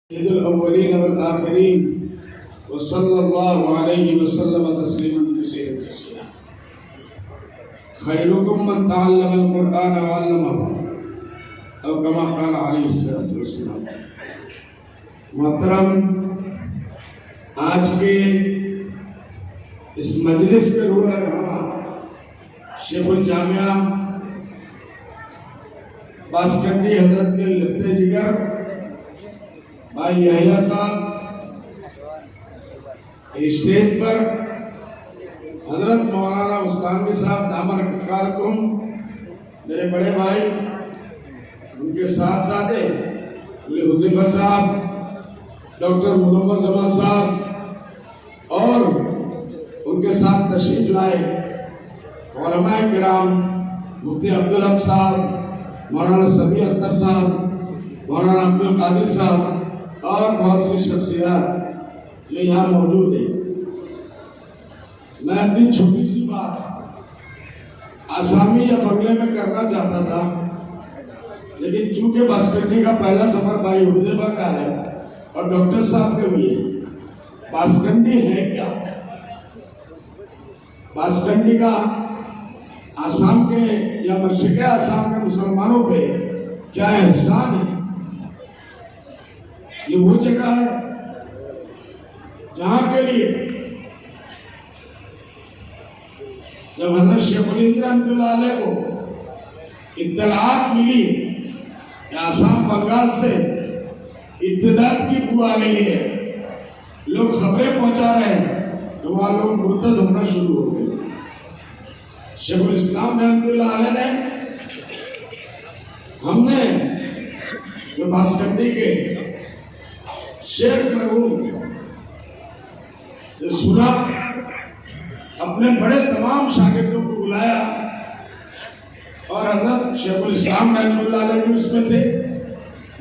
अव्वलीन वल आखिरीन व सल्लल्लाहु अलैहि वसल्लम तस्लीमन कसीरा। खैरुकुम मन तअल्लमल कुरआन व अल्लमहु औ कमा क़ाल अलैहिस्सलातु वस्सलाम। मोहतरम, आज के इस मजलिस के रूह रहमा शेखुल जामिया बासकंडी हजरत के लिफ्ते जिगर भाई यहिया साहब, स्टेज पर हजरत मौलाना उस्तानवी साहब दामर कारकुम, मेरे बड़े भाई, उनके साथ साथे हुज़ैफा साहब, डॉक्टर मोहम्मद जमा साहब और उनके साथ तशरीफ लाए उलमाए किराम, मुफ्ती अब्दुल हक साहब, मौलाना सबी अख्तर साहब, मौलाना अब्दुल कादिर साहब और बहुत सी शख्सियत जो यहाँ मौजूद है। मैं अपनी छोटी सी बात आसामी या बंगले में करना चाहता था, लेकिन चूंकि बासकंडी का पहला सफर भाई हुज़ैफा का है और डॉक्टर साहब के भी है। बासकंडी है क्या? बासकंडी का आसाम के या मशरिक़ आसाम के मुसलमानों पे क्या एहसान है। ये वो जगह है जहां के लिए जब हज़रत शेखुल हिंद रहमतुल्लाह अलैह को इत्तलात मिली कि आसाम बंगाल से इत्तेदाद की बू आ रही है, लोग खबरें पहुंचा रहे हैं, तो वहां लोग मुर्तद होना शुरू हो गए। शेखुल इस्लाम रहमतुल्लाह अलैह ने, हमने जो बासकंडी के शेख मरहूम सुना, अपने बड़े तमाम शागिर्दों को बुलाया और हजरत शेखुल इस्लाम रहमतुल्लाह अलैह भी उसमें थे,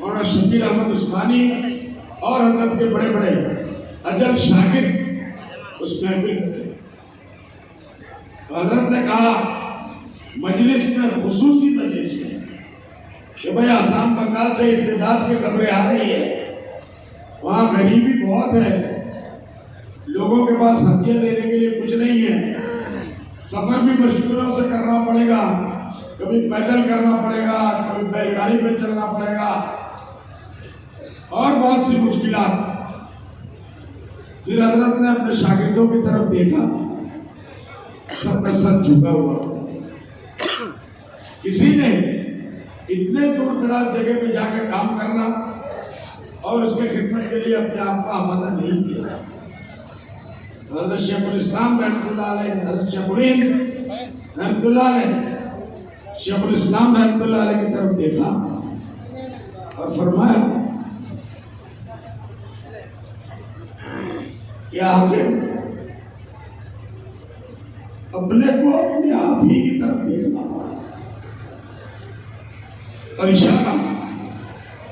मौलाना शबीर अहमद उस्मानी और हजरत के बड़े बड़े अजल शागिर्द उस महफिल में थे। हजरत ने कहा मजलिस में, खुसूसी मजलिस में, कि भाई आसाम बंगाल से इत्तेदाद की खबरें आ रही है, वहाँ गरीबी बहुत है, लोगों के पास हदिया देने के लिए कुछ नहीं है, सफर भी मुश्किलों से करना पड़ेगा, कभी पैदल करना पड़ेगा, कभी बैलगाड़ी पे चलना पड़ेगा और बहुत सी मुश्किलात। फिर हजरत ने अपने शागिर्दों की तरफ देखा, सबका सर झुका हुआ था। किसी ने इतने दूर दराज जगह में जाकर काम करना और उसके खिदमत के लिए अपने आप को आमादा नहीं किया। हज़रत शेखुल इस्लाम रहमतुल्लाह अलैह ने, हज़रत शेखुल हिंद रहमतुल्लाह अलैह ने शेखुल इस्लाम रहमतुल्लाह अलैह की तरफ देखा और फरमाया कि आखिर अपने को अपने आप ही की तरफ देखना पड़ा। और इशारा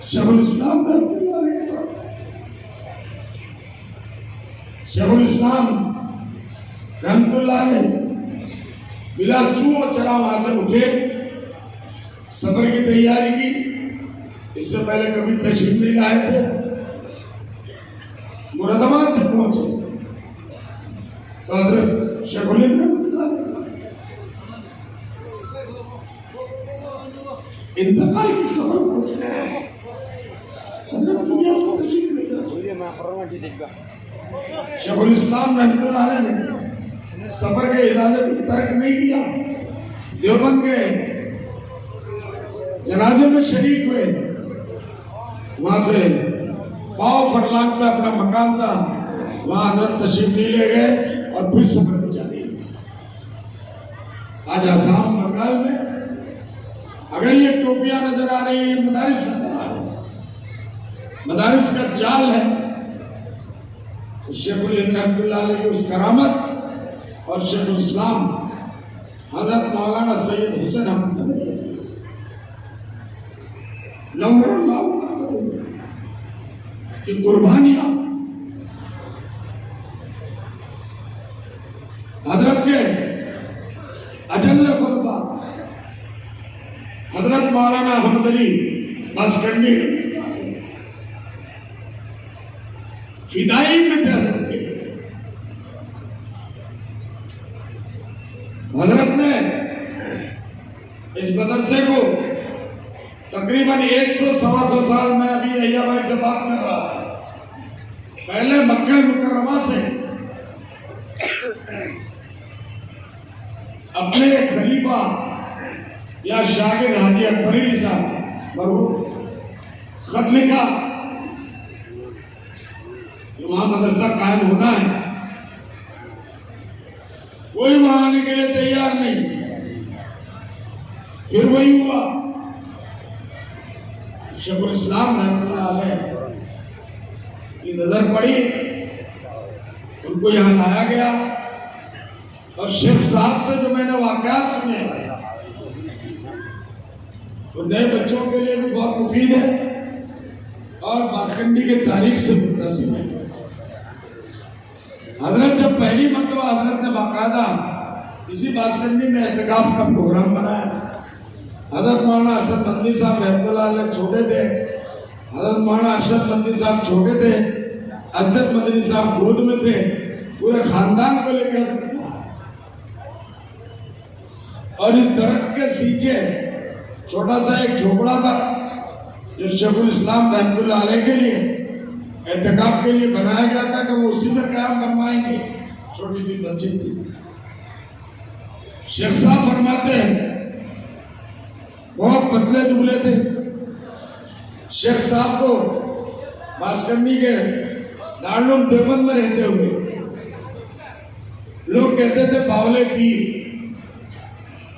शेखुल इस्लाम रहमतुल्लाह अलैह की तरफ। शेखुल इस्लाम रहमतुल्लाह अलैह बिला चूं चला वहां से उठे, सफर की तैयारी की। इससे पहले कभी तशरीफ नहीं लाए थे। मुरादाबाद जब पहुंचे तो हजरत शेखुल हिंद रहमतुल्लाह अलैह इंतकाल की खबर पहुंचने हजरत दुनिया से तशरीफ ले गए। शेखुल इस्लाम रहमतुल्लाह अलैह ने सफर के इरादे को तर्क नहीं किया, देवबंद गए, जनाजे में शरीक हुए। वहां से पाव फरलांग पे अपना मकान था, वहां हजरत तशरीफ नहीं ले गए और फिर सफर को जारी रखा। आज आसाम बंगाल में अगर ये टोपियां नजर आ रही है, मदारिस नजर आ रहे हैं, मदारिस का जाल है, तो शेखुल हिंद रहमतुल्लाह अलैह की उस करामत और शेखुल इस्लाम हजरत मौलाना सैयद हुसैन अहमद नव्वरल्लाहु की कुर्बानियां हजरत के अजल्ल खुतबा हजरत मौलाना अहमद अली बासकंडी फिदाई में थे हजरत के। हजरत ने इस मदरसे को तकरीबन 100-125 साल में, अभी अय्या भाई से बात कर रहा था, पहले मक्का मुकर्रमा से अपने खलीफा या शागिर्द हाजी अकबरी साहब मरहूम खत लिखा कि वहां मदरसा कायम होना है। कोई वहां आने के लिए तैयार नहीं। फिर वही हुआ, शेखुल इस्लाम रहमतुल्लाह अलैह की नजर पड़ी, उनको यहां लाया गया और शेख साहब से जो मैंने वाकया सुने तो नए बच्चों के लिए भी बहुत मुफीद है और बासकंडी के तारीख से मुत्तसिल है। हजरत जब पहली मरतबा हजरत ने बाकायदा इसी बासकंडी में एहतिकाफ का प्रोग्राम बनाया, हजरत मौलाना अरशद मंदी साहब रहमतुल्लाह अलैह छोटे थे, हजरत मौलाना अरशद मंदी साहब छोटे थे, अरशद मदनी साहब गोद में थे, पूरे खानदान को लेकर, और इस दरख्त के नीचे छोटा सा एक झोपड़ा था जो शेखुल इस्लाम रहमतुल्लाह अलैह के लिए एहतिकाफ के लिए बनाया गया था कि वो उसी में क़याम फरमाएंगे। छोटी सी मस्जिद थी। शेख साहब फरमाते हैं बहुत पतले दुबले थे। शेख साहब को बासकंडी के दारुल देवबंद में रहते हुए लोग कहते थे बावले पीर,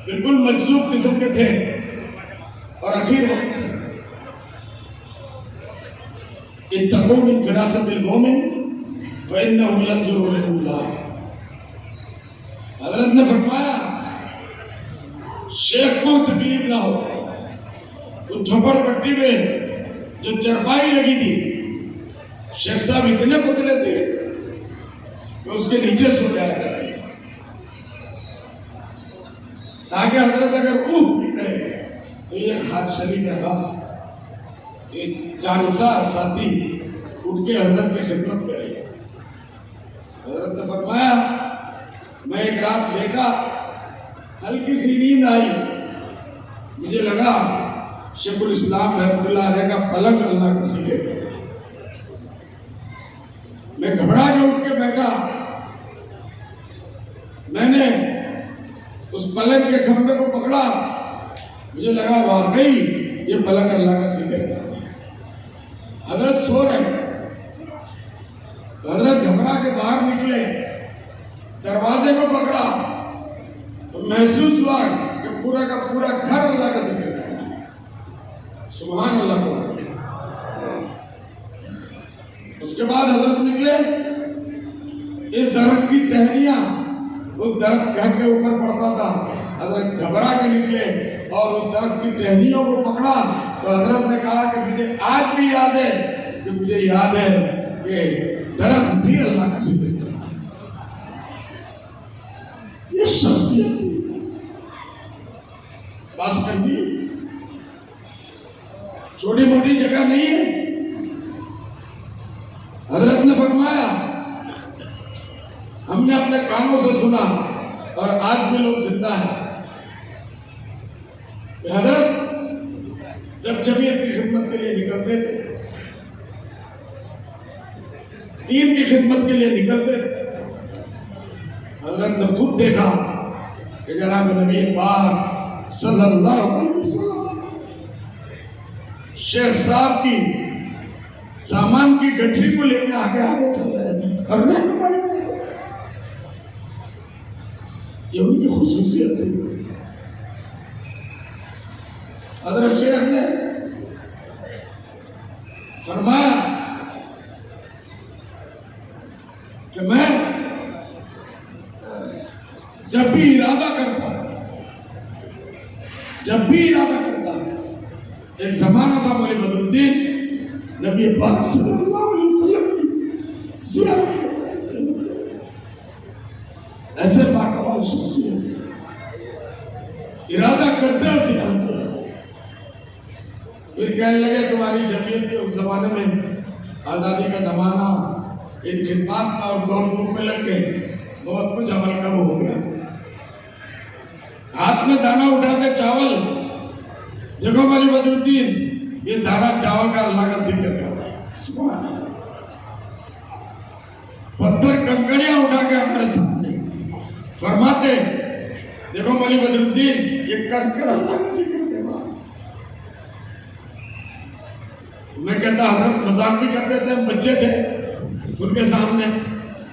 बिल्कुल मजसूब किस्म के थे। और आखिर इत्तक़ू मिन फ़िरासतिल मोमिन फ़इन्नहु यंज़ुरु इलैल्लाह। हज़रत ने फरमाया शेख को तकलीफ ना हो, तो झोपड़पट्टी में जो चरपाई लगी थी, शेख साहब इतने पतले थे कि उसके नीचे सो जाया करते थे, ताकि हजरत अगर ऊह भी करे तो ये खास शरीफ खास एक जानसार साथी उठ के हजरत की खिदमत करे। हजरत ने फरमाया मैं एक रात लेटा, हल्की सी नींद आई, मुझे लगा शेखुल इस्लाम रहमतुल्लाह अलैह का पलंग अल्लाह का जिक्र है। मैं घबरा के उठ के बैठा, मैंने उस पलंग के खंभे को पकड़ा, मुझे लगा वाकई ये पलंग अल्लाह का जिक्र है। हजरत सो रहे, हजरत घबरा के बाहर निकले, दरवाजे को पकड़ा तो महसूस हुआ कि पूरा का पूरा घर अल्लाह का जिक्र है। सुभान अल्लाह को। उसके बाद हजरत निकले, इस दरख्त की टहनियां उस दरख्त घर के ऊपर पड़ता था, हजरत घबरा के निकले और उस दरख्त की टहनियों को पकड़ा तो हजरत ने कहा कि मुझे आज भी याद है कि मुझे याद है कि दरख्त भी अल्लाह का जिक्र कर रहा है। ये शख्सियत थी बासकंडी, छोटी मोटी जगह नहीं है। हजरत ने फरमाया हमने अपने कानों से सुना और आज भी लोग जिंदा हैं। हजरत जब जमीयत की खिदमत के लिए निकलते थे, दीन की खिदमत के लिए निकलते थे, हजरत ने खुद देखा कि जनाब नबी पाक सल्लल्लाहु अलैहि वसल्लम शेख साहब की सामान की गठरी को लेकर आगे आगे चल रहे हैं और रहनुमाई, ये उनकी खुसूसियत है। हजरत शेख ने फरमाया कि मैं जब भी इरादा करता, एक जमाना था मौलवी बदरुद्दीन नबी पाक सल्लल्लाहु अलैहि वसल्लम की ज़ियारत करते थे। ऐसे बाकमाल शख्सियत इरादा करते और ज़ियारत करते। फिर कहने लगे तुम्हारी जमीयत के उस जमाने में आज़ादी का जमाना, इन खिदमत में और दौड़ धूप में लग के बहुत कुछ अमल कम हो गया। हाथ में दाना उठाते चावल, देखो मौलवी बदरुद्दीन, ये दाना चावल का अल्लाह का जिक्र करता है। सुभान अल्लाह। पत्थर कंकड़ियां उठा के हमारे सामने फरमाते, देखो मौलवी बदरुद्दीन, ये कंकड़ अल्लाह का जिक्र कर रहा है। मैं कहता हजरत मजाक भी करते थे, हम बच्चे थे, उनके सामने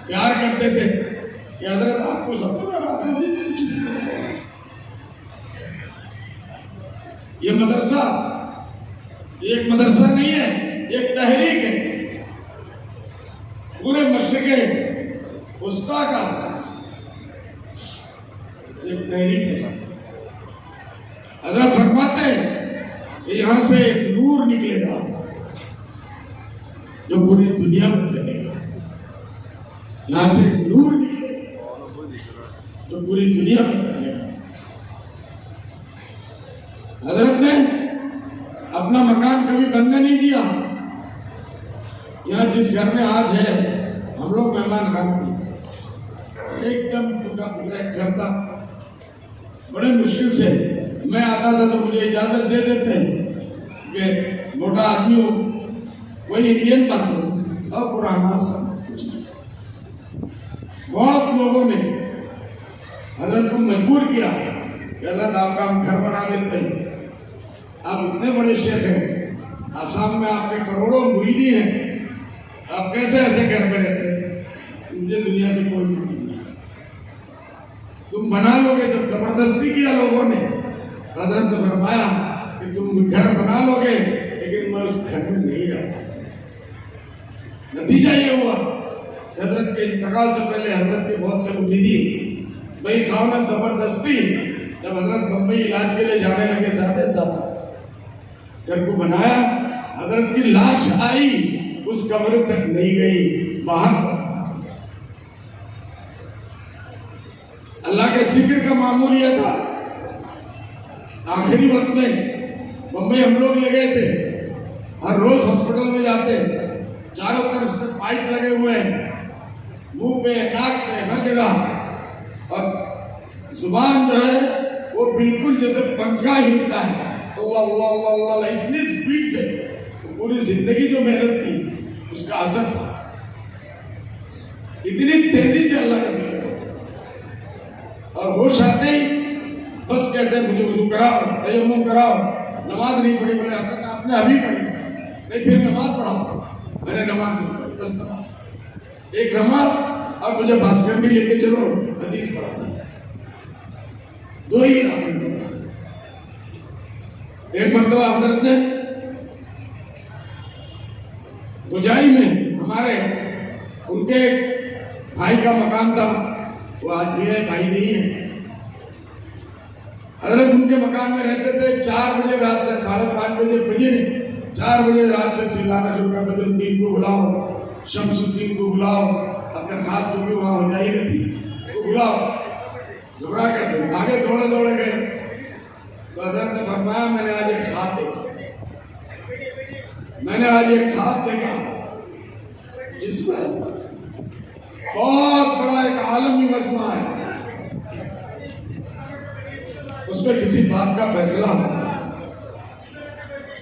प्यार करते थे कि हजरत आपको सब ये मदरसा एक मदरसा नहीं है, एक तहरीक है, पूरे मशरिक़े उस्ता का एक तहरीक है। हजरत फरमाते कि यहां से एक नूर निकलेगा जो पूरी दुनिया में फैलेगा। यहां से एक नूर निकलेगा जो पूरी दुनिया में फैलेगा। हजरत ने अपना मकान कभी बनने नहीं दिया। यहाँ जिस घर में आज है, हम लोग मेहमान खाना थी, एकदम टूटा फूटा एक घर था। बड़े मुश्किल से मैं आता था तो मुझे इजाजत दे देते कि मोटा आदमी हो, वही इंडियन बात हो, और पुराना सब कुछ नहीं। बहुत लोगों ने हजरत को मजबूर किया कि हजरत आपका हम घर बना देते हैं, आप इतने बड़े शेख हैं, आसाम में आपके करोड़ों मुरीदी हैं, आप कैसे ऐसे घर में रहते हैं? मुझे दुनिया से कोई मुरीद नहीं, तुम बना लोगे। जब जबरदस्ती किया लोगों ने, हजरत ने फरमाया कि तुम घर बना लोगे, लेकिन मैं उस घर में नहीं रहूंगा। नतीजा ये हुआ, हजरत के इंतकाल से पहले हजरत के बहुत से मुरीदी भाई खाओ ना जबरदस्ती, जब हजरत बम्बई इलाज के लिए जाने लगे, साथ साथ घर को बनाया। हजरत की लाश आई, उस कमरे तक नहीं गई, बाहर। अल्लाह के जिक्र का मामूल यह था, आखिरी वक्त में बम्बई हम लोग ले गए थे। हर रोज हॉस्पिटल में जाते, चारों तरफ से पाइप लगे हुए हैं, मुंह पे, नाक पे, हर जगह, और जुबान जो है वो बिल्कुल जैसे पंखा हिलता है। तो अल्लाह इतनी स्पीड से, पूरी जिंदगी जो मेहनत की उसका असर था। इतनी तेजी से अल्लाह का जिक्र होता, और होश आते ही बस कहते हैं मुझे वुज़ू कराओ, तयम्मुम कराओ। नमाज नहीं पढ़ी, बोले आपने अभी पढ़ी नहीं, फिर नमाज पढ़ाओ। मैंने नमाज नहीं पढ़ी, बस नमाज एक नमाज, और मुझे भास्कर भी लेके चलो, हदीस पढ़ा दी। दो ही आखिर होता। एक मरतबा हजरत ने गुजाई में हमारे उनके भाई का मकान था, वो आज भी है, भाई नहीं है। हजरत उनके मकान में रहते थे। 4 बजे रात से 5:30 बजे फजर, 4 बजे रात से चिल्लाना शुरू कर, बदरुद्दीन को बुलाओ, शमसुद्दीन को बुलाओ, अपने खास जो भी वहां हो जाई रहती वो बुलाओ। घबरा कर आगे दौड़े दौड़े गए, तो हजरत ने फरमाया मैंने आज एक ख्वाब देखा, मैंने आज एक ख्वाब देखा जिसमें बहुत बड़ा एक आलमी मजमा है, उसमें किसी बात का फैसला होता है।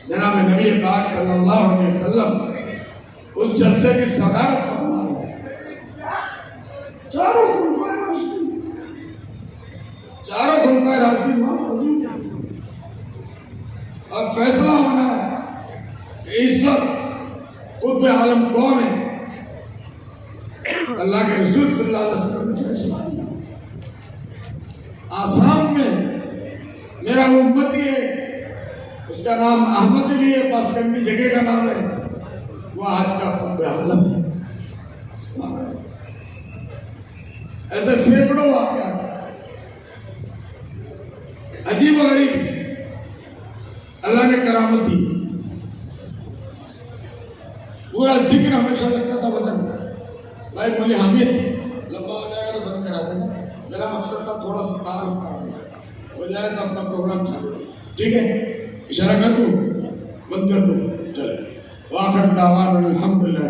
जनाब नबी पाक सल्लल्लाहु अलैहि वसल्लम उस जलसे की सदारत फरमा रहे हैं। चारों खुलफाए राशिदीन वहां मौजूद हैं, और फैसला होना है कि इस वक्त खुद आलम कौन है। अल्लाह के रसूल सल्लल्लाहु अलैहि वसल्लम ने फैसला किया, आसाम में मेरा उम्मती है, उसका नाम अहमद अली है, पासकंडी जगह का नाम है, वो आज का खुद आलम है। ऐसे सैकड़ों वाक़या अजीब और गरीब अल्लाह ने करामत दी। पूरा जिक्र हमेशा लगता था बदन, भाई बोले हामिद लंबा हो जाएगा तो बंद करा देना, मेरा मकसद था थोड़ा सा तारुफ कराना, हो जाए तो अपना प्रोग्राम चालू, ठीक है, इशारा कर दूं, बंद कर दूं, चलो। वाखिर दावाना अल्हम्दुलिल्लाह।